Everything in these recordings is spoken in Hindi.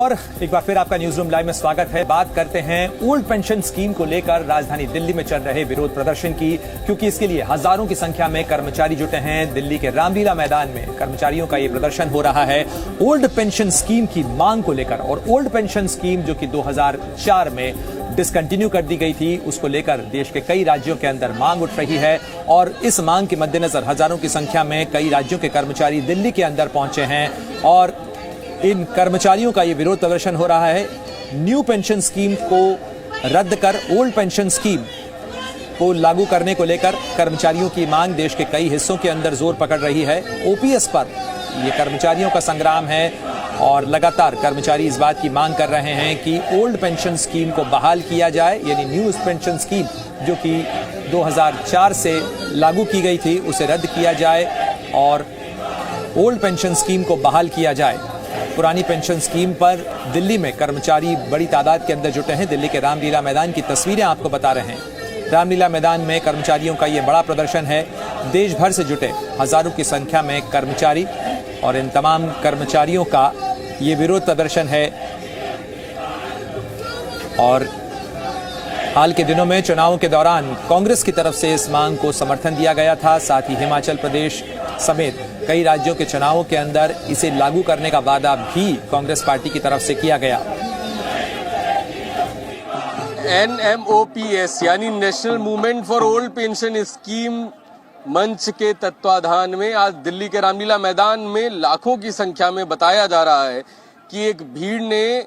और एक बार फिर आपका न्यूज रूम लाइव में स्वागत है। बात करते हैं ओल्ड पेंशन स्कीम को लेकर राजधानी दिल्ली में चल रहे विरोध प्रदर्शन की, क्योंकि इसके लिए हजारों की संख्या में कर्मचारी जुटे हैं। दिल्ली के रामलीला मैदान में कर्मचारियों का ये प्रदर्शन हो रहा है ओल्ड पेंशन स्कीम की मांग को लेकर। और ओल्ड पेंशन स्कीम जो कि 2004 में डिसकंटिन्यू कर दी गई थी, उसको लेकर देश के कई राज्यों के अंदर मांग उठ रही है। और इस मांग के मद्देनजर हजारों की संख्या में कई राज्यों के कर्मचारी दिल्ली के अंदर पहुंचे हैं और इन कर्मचारियों का ये विरोध प्रदर्शन हो रहा है। न्यू पेंशन स्कीम को रद्द कर ओल्ड पेंशन स्कीम को लागू करने को लेकर कर्मचारियों की मांग देश के कई हिस्सों के अंदर जोर पकड़ रही है। ओपीएस पर ये कर्मचारियों का संग्राम है और लगातार कर्मचारी इस बात की मांग कर रहे हैं कि ओल्ड पेंशन स्कीम को बहाल किया जाए, यानी न्यू पेंशन स्कीम जो कि 2004 से लागू की गई थी उसे रद्द किया जाए और ओल्ड पेंशन स्कीम को बहाल किया जाए। पुरानी पेंशन स्कीम पर दिल्ली में कर्मचारी बड़ी तादाद के अंदर जुटे हैं। दिल्ली के रामलीला मैदान की तस्वीरें आपको बता रहे हैं। रामलीला मैदान में कर्मचारियों का यह बड़ा प्रदर्शन है। देश भर से जुटे हजारों की संख्या में कर्मचारी और इन तमाम कर्मचारियों का ये विरोध प्रदर्शन है। और हाल के दिनों में चुनावों के दौरान कांग्रेस की तरफ से इस मांग को समर्थन दिया गया था। साथ ही हिमाचल प्रदेश समेत कई राज्यों के चुनावों के अंदर इसे लागू करने का वादा भी कांग्रेस पार्टी की तरफ से किया गया। NMOPS यानी national movement for old pension scheme मंच के तत्वाधान में आज दिल्ली के रामलीला मैदान में लाखों की संख्या में बताया जा रहा है कि एक भीड़ ने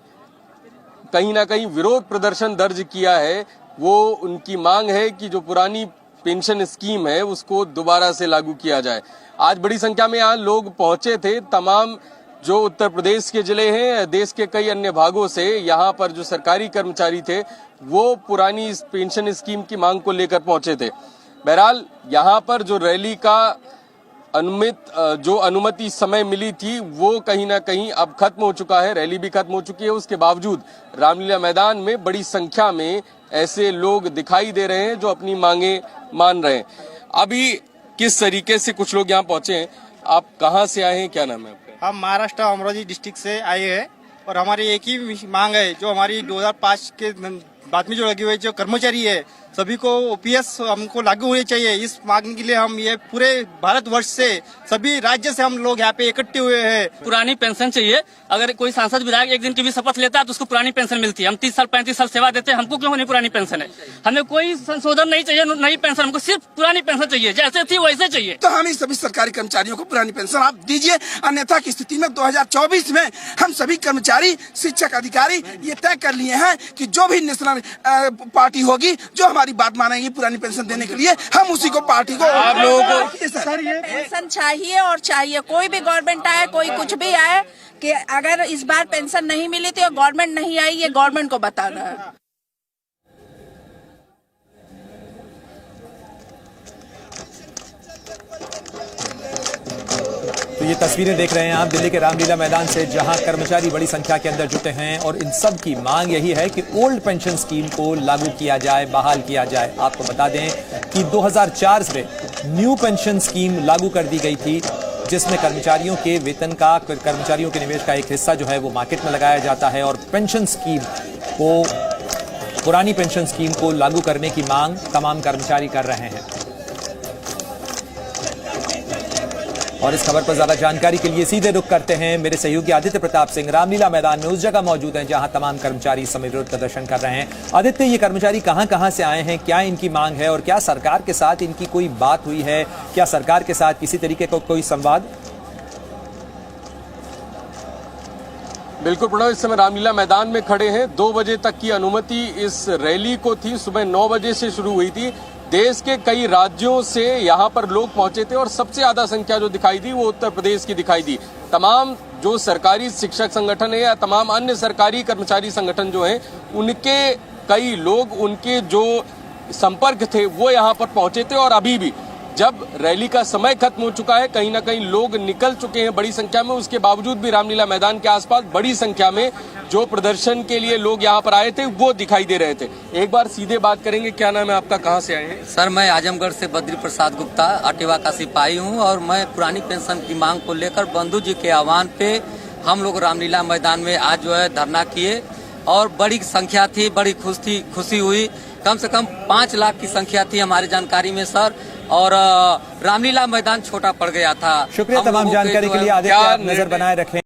कहीं ना कहीं विरोध प्रदर्शन दर्ज किया है। वो उनकी मांग है कि जो पुरानी पेंशन स्कीम है उसको दोबारा से लागू किया जाए। आज बड़ी संख्या में यहाँ लोग पहुंचे थे। तमाम जो उत्तर प्रदेश के जिले हैं, देश के कई अन्य भागों से यहाँ पर जो सरकारी कर्मचारी थे वो पुरानी इस पेंशन स्कीम की मांग को लेकर पहुंचे थे। बहरहाल यहाँ पर जो रैली का अनुमति समय मिली थी वो कहीं ना कहीं अब खत्म हो चुका है। रैली भी खत्म हो चुकी है। उसके बावजूद रामलीला मैदान में बड़ी संख्या में ऐसे लोग दिखाई दे रहे हैं जो अपनी मांगे मान रहे हैं। अभी किस तरीके से कुछ लोग यहाँ पहुंचे हैं? आप कहाँ से आए हैं, क्या नाम है आपका? हम महाराष्ट्र अमरावती डिस्ट्रिक्ट से आए हैं और हमारी एक ही मांग है, जो हमारी 2005 के बाद में जो लगी हुई जो कर्मचारी है सभी को ओपीएस हमको लागू होनी चाहिए। इस मांग के लिए हम ये पूरे भारतवर्ष से सभी राज्य से हम लोग यहाँ पे इकट्ठे हुए हैं। पुरानी पेंशन चाहिए। अगर कोई सांसद विधायक एक दिन की भी शपथ लेता है तो उसको पुरानी पेंशन मिलती है। हम 30 साल 35 साल सेवा देते हैं, हमको क्यों नहीं पुरानी पेंशन है? हमें कोई संशोधन नहीं चाहिए, नई पेंशन, हमको सिर्फ पुरानी पेंशन चाहिए, जैसे थी वैसे चाहिए। तो हम इस सभी सरकारी कर्मचारियों को पुरानी पेंशन आप दीजिए, अन्यथा की स्थिति में 2024 में हम सभी कर्मचारी, शिक्षक, अधिकारी ये तय कर लिए हैं कि जो भी नेशनल पार्टी होगी जो हमारी बात मानेगी पुरानी पेंशन देने के लिए, हम उसी को पार्टी को आप लोगों को पेंशन चाहिए। और चाहिए कोई भी गवर्नमेंट आए, कोई कुछ भी आए, कि अगर इस बार पेंशन नहीं मिली तो गवर्नमेंट नहीं आई, ये गवर्नमेंट को बताना है। तो ये तस्वीरें देख रहे हैं आप दिल्ली के रामलीला मैदान से, जहां कर्मचारी बड़ी संख्या के अंदर जुटे हैं और इन सब की मांग यही है कि ओल्ड पेंशन स्कीम को लागू किया जाए, बहाल किया जाए। आपको बता दें कि 2004 से न्यू पेंशन स्कीम लागू कर दी गई थी, जिसमें कर्मचारियों के वेतन का, कर्मचारियों के निवेश का एक हिस्सा जो है वो मार्केट में लगाया जाता है और पेंशन स्कीम को, पुरानी पेंशन स्कीम को लागू करने की मांग तमाम कर्मचारी कर रहे हैं। और इस खबर पर ज्यादा जानकारी के लिए सीधे रुख करते हैं मेरे सहयोगी आदित्य प्रताप सिंह। रामलीला मैदान में उस जगह मौजूद हैं जहां तमाम कर्मचारी इस समय विरोध प्रदर्शन कर रहे हैं। आदित्य, ये कर्मचारी कहां से आए हैं, क्या इनकी मांग है और क्या सरकार के साथ इनकी कोई बात हुई है? क्या सरकार के साथ किसी तरीके का कोई संवाद? बिल्कुल प्रणव, इस समय रामलीला मैदान में खड़े हैं। 2 बजे तक की अनुमति इस रैली को थी। सुबह 9 बजे से शुरू हुई थी। देश के कई राज्यों से यहाँ पर लोग पहुंचे थे और सबसे ज्यादा संख्या जो दिखाई दी वो उत्तर प्रदेश की दिखाई दी। तमाम जो सरकारी शिक्षक संगठन है या तमाम अन्य सरकारी कर्मचारी संगठन जो हैं, उनके कई लोग, उनके जो संपर्क थे वो यहाँ पर पहुंचे थे। और अभी भी जब रैली का समय खत्म हो चुका है, कहीं ना कहीं लोग निकल चुके हैं बड़ी संख्या में, उसके बावजूद भी रामलीला मैदान के आसपास बड़ी संख्या में जो प्रदर्शन के लिए लोग यहाँ पर आए थे वो दिखाई दे रहे थे। एक बार सीधे बात करेंगे, क्या नाम है आपका, कहाँ से आए हैं? सर, मैं आजमगढ़ से बद्री प्रसाद गुप्ता अटेवा का सिपाही हूँ और मैं पुरानी पेंशन की मांग को लेकर बंधु जी के आह्वान पे हम लोग रामलीला मैदान में आज जो है धरना किए और बड़ी संख्या थी, बड़ी खुशी हुई। कम से कम 5 लाख की संख्या थी हमारी जानकारी में सर, और रामलीला मैदान छोटा पड़ गया था। शुक्रिया तमाम जानकारी के लिए। आदित्य, आप नजर बनाए रखें।